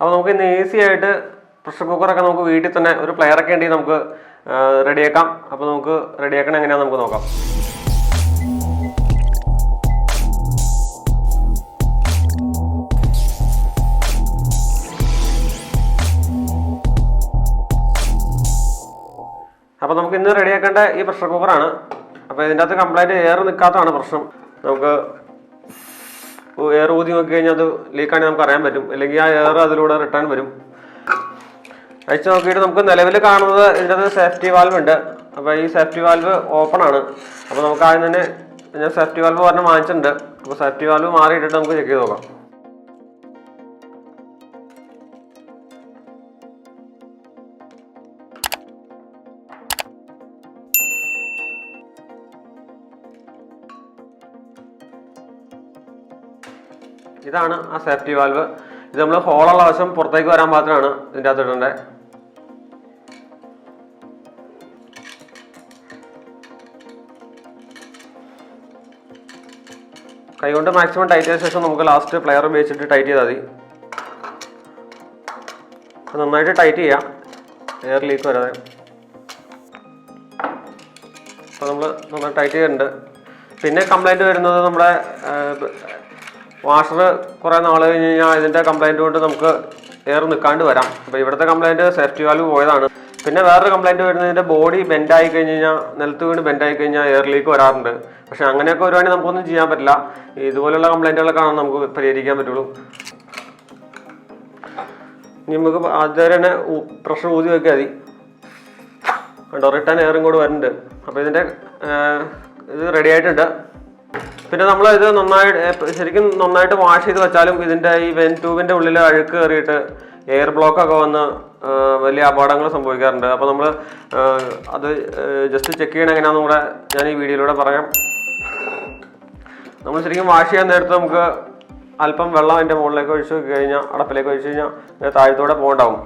അപ്പോൾ നമുക്ക് ഇന്ന് ഈസി ആയിട്ട് പ്രഷർ കുക്കറൊക്കെ നമുക്ക് വീട്ടിൽ തന്നെ ഒരു പ്ലെയറൊക്കെ ഉണ്ടെങ്കിൽ നമുക്ക് റെഡിയാക്കാം. അപ്പോൾ നമുക്ക് റെഡിയാക്കണം എങ്ങനെയാണെന്ന് നമുക്ക് നോക്കാം. അപ്പോൾ നമുക്ക് ഇന്ന് റെഡിയാക്കേണ്ട ഈ പ്രഷർ കുക്കറാണ്. അപ്പോൾ ഇതിൻ്റെ അകത്ത് കംപ്ലൈൻറ്റ് എയർ നിൽക്കാത്തതാണ് പ്രശ്നം. നമുക്ക് എയർ ഊതി നോക്കി കഴിഞ്ഞാൽ അത് ലീക്കാണെങ്കിൽ നമുക്ക് അറിയാൻ പറ്റും, അല്ലെങ്കിൽ ആ എയർ അതിലൂടെ റിട്ടേൺ വരും. അയച്ചു നോക്കിയിട്ട് നമുക്ക് നിലവിൽ കാണുന്നത് ഇതിൻ്റെ അകത്ത് സേഫ്റ്റി വാൽവ് ഉണ്ട്. അപ്പോൾ ഈ സേഫ്റ്റി വാൽവ് ഓപ്പൺ ആണ്. അപ്പോൾ നമുക്ക് ആദ്യം തന്നെ ഞാൻ സേഫ്റ്റി വാൽവ് പറഞ്ഞ് വാങ്ങിച്ചിട്ടുണ്ട്. അപ്പോൾ സേഫ്റ്റി വാൽവ് മാറിയിട്ടിട്ട് നമുക്ക് ചെക്ക് ചെയ്ത് നോക്കാം. ഇതാണ് ആ സേഫ്റ്റി വാൽവ്. ഇത് നമ്മൾ ഹോളുള്ള വശം പുറത്തേക്ക് വരാൻ പാകത്തിനാണ് ഇതിൻ്റെ അകത്ത് ഇടേണ്ടത്. കൈകൊണ്ട് മാക്സിമം ടൈറ്റ് ചെയ്ത ശേഷം നമുക്ക് ലാസ്റ്റ് പ്ലെയർ ഉപയോഗിച്ചിട്ട് ടൈറ്റ് ചെയ്താൽ മതി. നന്നായിട്ട് ടൈറ്റ് ചെയ്യാം, എയർ ലീക്ക് വരാതെ. അപ്പോൾ നമ്മൾ നന്നായി ടൈറ്റ് ചെയ്തിട്ടുണ്ട്. പിന്നെ കംപ്ലൈൻറ്റ് വരുന്നത് നമ്മുടെ വാഷർ കുറേ നാൾ കഴിഞ്ഞ് കഴിഞ്ഞാൽ ഇതിൻ്റെ കംപ്ലൈൻറ്റ് കൊണ്ട് നമുക്ക് എയർ നിൽക്കാണ്ട് വരാം. അപ്പോൾ ഇവിടുത്തെ കംപ്ലൈൻറ്റ് സേഫ്റ്റി വാൽവ് പോയതാണ്. പിന്നെ വേറൊരു കംപ്ലൈൻറ്റ് വരുന്നതിൻ്റെ ബോഡി ബെൻഡായി കഴിഞ്ഞ് കഴിഞ്ഞാൽ, നിലത്ത് വീണ് ബെൻഡായി കഴിഞ്ഞാൽ എയർ ലീക്ക് വരാറുണ്ട്. പക്ഷേ അങ്ങനെയൊക്കെ വരുവാണെങ്കിൽ നമുക്കൊന്നും ചെയ്യാൻ പറ്റില്ല. ഇതുപോലുള്ള കംപ്ലൈൻറ്റുകളൊക്കെ ആണ് നമുക്ക് പരിഹരിക്കാൻ പറ്റുള്ളൂ. ഇനി നമുക്ക് അതുവരെ തന്നെ പ്രഷർ ഊതി വെക്കാൻ മതി. കണ്ടോ, റിട്ടേൺ എയറും കൂടെ വരുന്നുണ്ട്. അപ്പോൾ ഇതിൻ്റെ ഇത് റെഡി ആയിട്ടുണ്ട്. പിന്നെ നമ്മൾ ഇത് ശരിക്കും നന്നായിട്ട് വാഷ് ചെയ്ത് വെച്ചാലും ഇതിൻ്റെ ഈ വെൻ ട്യൂബിൻ്റെ ഉള്ളിൽ അഴുക്ക് കയറിയിട്ട് എയർ ബ്ലോക്കൊക്കെ വന്ന് വലിയ അപകടങ്ങൾ സംഭവിക്കാറുണ്ട്. അപ്പോൾ നമ്മൾ അത് ജസ്റ്റ് ചെക്ക് ചെയ്യണം എങ്ങനെയാണെന്നും കൂടെ ഞാൻ ഈ വീഡിയോയിലൂടെ പറയാം. നമ്മൾ ശരിക്കും വാഷ് ചെയ്യാൻ നേരത്ത് നമുക്ക് അല്പം വെള്ളം അതിൻ്റെ മുകളിലേക്ക് ഒഴിച്ച് കഴിഞ്ഞാൽ, അടപ്പിലേക്ക് ഒഴിച്ച് കഴിഞ്ഞാൽ താഴത്തോടെ പോകണ്ടാവും.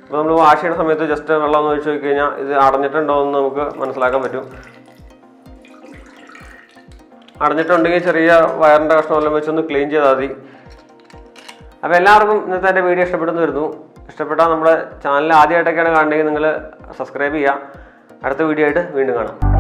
അപ്പോൾ നമ്മൾ വാഷ് ചെയ്യുന്ന സമയത്ത് ജസ്റ്റ് വെള്ളം ഒന്ന് ഒഴിച്ച് നോക്കി കഴിഞ്ഞാൽ ഇത് അടഞ്ഞിട്ടുണ്ടോ എന്ന് നമുക്ക് മനസ്സിലാക്കാൻ പറ്റും. അടഞ്ഞിട്ടുണ്ടെങ്കിൽ ചെറിയ വയറിൻ്റെ കഷ്ണം എല്ലാം വെച്ചൊന്ന് ക്ലീൻ ചെയ്താൽ മതി. അപ്പോൾ എല്ലാവർക്കും ഇന്നത്തെ എൻ്റെ വീഡിയോ ഇഷ്ടപ്പെടുന്നു വരുന്നു. ഇഷ്ടപ്പെട്ടാൽ നമ്മുടെ ചാനൽ ആദ്യമായിട്ടൊക്കെയാണ് കാണണമെങ്കിൽ നിങ്ങൾ സബ്സ്ക്രൈബ് ചെയ്യുക. അടുത്ത വീഡിയോ ആയിട്ട് വീണ്ടും കാണാം.